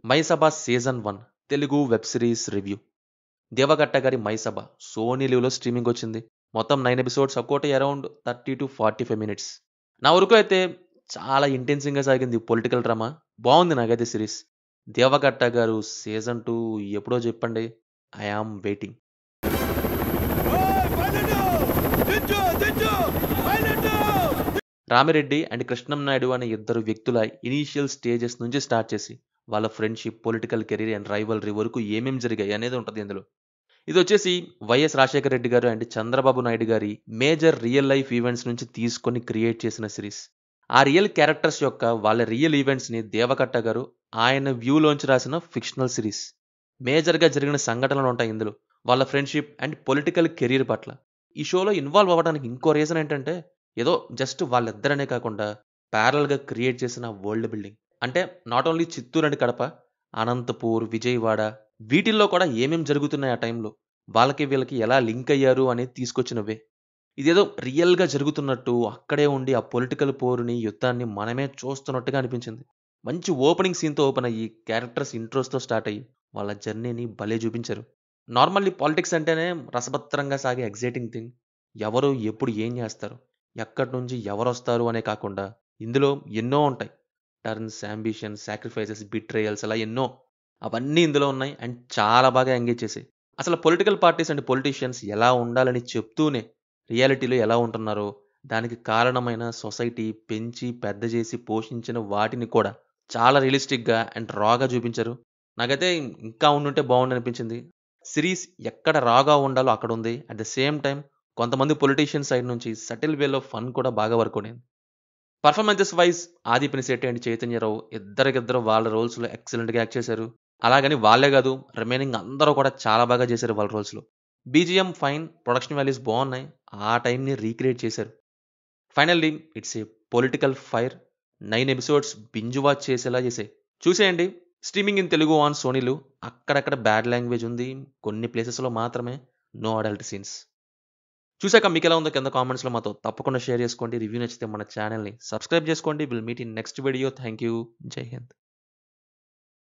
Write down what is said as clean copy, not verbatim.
మైసభ season 1 Telugu web series review. దేవగట్ట గారి మైసభ Sony లివ్‌లో streaming వచ్చింది. మొత్తం 9 ఎపిసోడ్స్ ఒక్కోటి అరౌండ్ 30-45 మినిట్స్. నా వరకు అయితే చాలా ఇంటెన్సింగ్‌గా సాగింది పొలిటికల్ డ్రామా. బావుంది నాకైతే సిరీస్. దేవగట్ట గారు సీజన్ 2 ఎప్పుడో చెప్పండి. I am waiting. Ramireddy and Krishnam Naidu అనే ఇద్దరు వ్యక్తుల ఇనీషియల్ స్టేజెస్ నుంచి స్టార్ట్ చేసి వాళ్ళ friendship, political career and rivalry వరకు ఏమేం జరిగాయి అనేది ఉంటది ఇందులో. ఇదొచ్చేసి వైఎస్ రాజశేఖర రెడ్డి గారు అండ్ చంద్రబాబు నాయుడు గారి మేజర్ రియల్ లైఫ్ ఈవెంట్స్ నుంచి తీసుకొని క్రియేట్ చేసిన సిరీస్. ఆ రియల్ క్యారెక్టర్స్ యొక్క వాళ్ళ రియల్ ఈవెంట్స్‌ని దేవకట్ట గారు ఆయన వ్యూలోంచి రాసిన ఫిక్షనల్ సిరీస్. మేజర్‌గా జరిగిన సంఘటనలుంటాయి ఇందులో. వాళ్ళ ఫ్రెండ్‌షిప్ అండ్ పొలిటికల్ కెరీర్ పట్ల. ఈ షోలో ఇన్వాల్వ్ అవ్వడానికి ఇంకో రీజన్ ఏంటంటే, ఏదో జస్ట్ వాళ్ళిద్దరనే కాకుండా ప్యారలల్‌గా క్రియేట్ చేసిన వరల్డ్ బిల్డింగ్. అంటే not only Chittoor and Kadapa, Anantapur, Vijayawada వీటిల్లో కూడా ఏమేం జరుగుతున్నాయి ఆ టైంలో. వాళ్ళకి వీళ్ళకి ఎలా లింక్ అయ్యారు అనేది తీసుకొచ్చినవే. ఇదేదో రియల్‌గా జరుగుతున్నట్టు అక్కడే ఉండి ఆ పొలిటికల్ పోరుని, యుద్ధాన్ని మనమే చూస్తున్నట్టుగా అనిపించింది. మంచి ఓపెనింగ్ సీన్‌తో ఓపెన్ అయ్యి, క్యారెక్టర్స్ ఇంట్రోస్‌తో స్టార్ట్ అయ్యి, వాళ్ళ జర్నీని భలే చూపించారు. నార్మల్లీ పాలిటిక్స్ అంటేనే రసవత్తరంగా సాగే ఎక్సైటింగ్ థింగ్. ఎవరు ఎప్పుడు ఏం చేస్తారు? ఎక్కడి నుంచి ఎవరొస్తారు అనే కాకుండా ఇందులో ఎన్నో ఉంటాయి. టర్న్స్, యాంబిషన్స్, సాక్రిఫైసెస్, బిట్రేయల్స్ అలా ఎన్నో. అవన్నీ ఇందులో ఉన్నాయి అండ్ చాలా బాగా ఎంగేజ్ చేసాయి. అసలు పొలిటికల్ పార్టీస్ అండ్ పొలిటీషియన్స్ ఎలా ఉండాలని చెప్తూనే రియాలిటీలో ఎలా ఉంటున్నారో, దానికి కారణమైన సొసైటీ పెంచి, పెద్ద చేసి, పోషించిన వాటిని కూడా చాలా రియలిస్టిక్‌గా అండ్ రా‌గా చూపించారు. నాకైతే ఇంకా ఉండుంటే బావుండనిపించింది. సిరీస్ ఎక్కడ రా‌గా ఉండాలో అక్కడుంది. అట్ ద సేమ్ టైమ్ కొంతమంది పొలిటీషియన్స్ సైడ్ నుంచి సటిల్ వేలో ఫన్ కూడా బాగా వర్కౌట్ అయింది. పర్ఫార్మెన్సెస్ వైస్ ఆది పినిశెట్టి అండ్ చైతన్యరావు ఇద్దరికిద్దరు వాళ్ళ రోల్స్‌లో ఎక్సలెంట్‌గా యాక్ట్ చేశారు. అలాగని వాళ్ళే గాదు, రిమైనింగ్ అందరూ కూడా చాలా బాగా చేశారు వాళ్ళ రోల్స్‌లో. బీజీఎం ఫైన్, ప్రొడక్షన్ వాల్యూస్ బావున్నాయి. ఆ టైమ్‌ని రీక్రియేట్ చేశారు. Finally it's a political fire. 9 episodes binge watch చేసేలా చేసాయి. చూసేయండి. Streaming in Telugu on Sony LIV. అక్కడక్కడ బ్యాడ్ లాంగ్వేజ్ ఉంది. కొన్ని ప్లేసెస్‌లో మాత్రమే నో అడల్ట్ సీన్స్. చూసాక మీకెలా ఉందో కింద కామెంట్స్‌లో మాతో తప్పకుండా షేర్ చేసుకోండి. రివ్యూ నచ్చితే మన ఛానెల్‌ని సబ్స్క్రైబ్ చేసుకోండి. Will meet in next video. Thank you. జై హింద్.